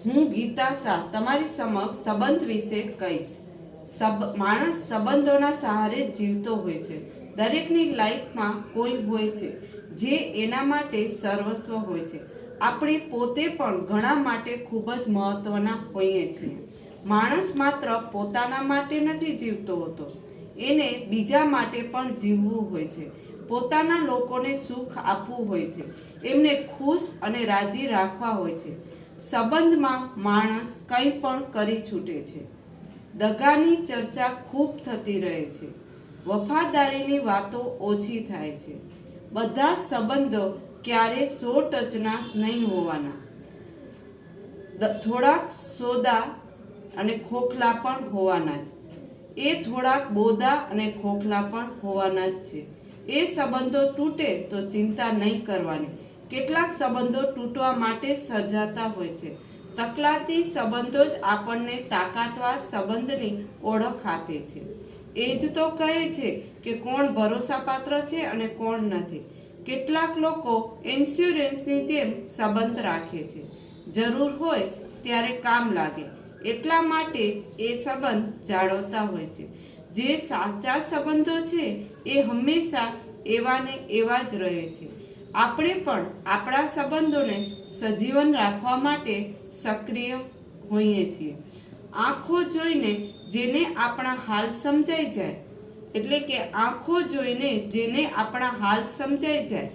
હું ગીતા શાહ તમારી સમક્ષ સંબંધ વિશે કહીશ। માણસ સંબંધોના સહારે જીવતો હોય છે। દરેકની લાઈફમાં કોઈ હોય છે જે એના માટે સર્વસ્વ હોય છે। આપણે પોતે પણ ઘણા માટે ખૂબ જ મહત્વના હોઈએ છીએ। માણસ માત્ર પોતાના માટે નથી જીવતો હોતો, એને બીજા માટે પણ જીવવું હોય છે। પોતાના લોકોને સુખ આપવું હોય છે, એમને ખુશ અને રાજી રાખવા હોય છે। સંબંધમાં માણસ કંઈ પણ કરી છૂટે છે। દગાની ચર્ચા ખૂબ થતી રહે છે, વફાદારીની વાતો ઓછી થાય છે। બધા જ સંબંધો ક્યારે 100% નહીં હોવાના, થોડાક સોદા અને ખોખલા પણ હોવાના જ, એ થોડાક બોદા અને ખોખલા પણ હોવાના જ છે। એ સંબંધો તૂટે તો ચિંતા નહીં કરવાની, કેટલાક સંબંધો તૂટવા માટે સર્જાતા હોય છે। તકલાદી સંબંધો જ આપણને તાકાતવાર સંબંધની ઓળખ આપે છે। એ જ તો કહે છે કે કોણ ભરોસાપાત્ર છે અને કોણ નથી। કેટલાક લોકો ઇન્સ્યોરન્સની જેમ સંબંધ રાખે છે, જરૂર હોય ત્યારે કામ લાગે એટલા માટે જ એ સંબંધ જાળવતા હોય છે। જે સાચા સંબંધો છે એ હંમેશા એવા ને એવા જ રહે છે। આપણે પણ આપણા સંબંધોને સજીવન રાખવા માટે સક્રિય હોઈએ છીએ। આંખો જોઈને જેને આપણા હાલ સમજાઈ જાય, એટલે કે આંખો જોઈને જેને આપણા હાલ સમજાઈ જાય,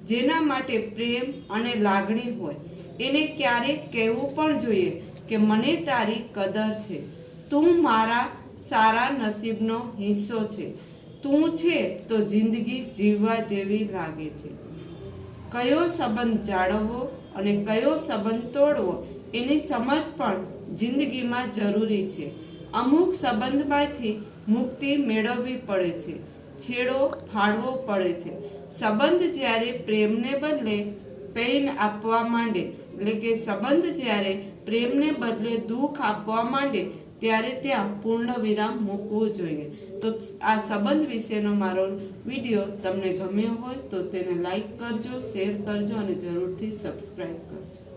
જેના માટે પ્રેમ અને લાગણી હોય, એને ક્યારેક કહેવું પણ જોઈએ કે મને તારી કદર છે, તું મારા સારા નસીબનો હિસ્સો છે, તું છે તો જિંદગી જીવવા જેવી લાગે છે। કયો સંબંધ જાળવવો અને કયો સંબંધ તોડવો એની સમજ પણ જિંદગીમાં જરૂરી છે। અમુક સંબંધમાંથી મુક્તિ મેળવવી પડે છે, છેડો ફાડવો પડે છે। સંબંધ જ્યારે પ્રેમને બદલે પેઇન આપવા માંડે, એટલે કે સંબંધ જ્યારે પ્રેમને બદલે દુઃખ આપવા માંડે, ત્યારે ત્યાં પૂર્ણ વિરામ મૂકવું જોઈએ। તો આ સંબંધ વિશેનો મારો વિડીયો તમને ગમ્યો હોય તો તેને લાઈક કરજો, શેર કરજો અને જરૂરથી સબસ્ક્રાઈબ કરજો।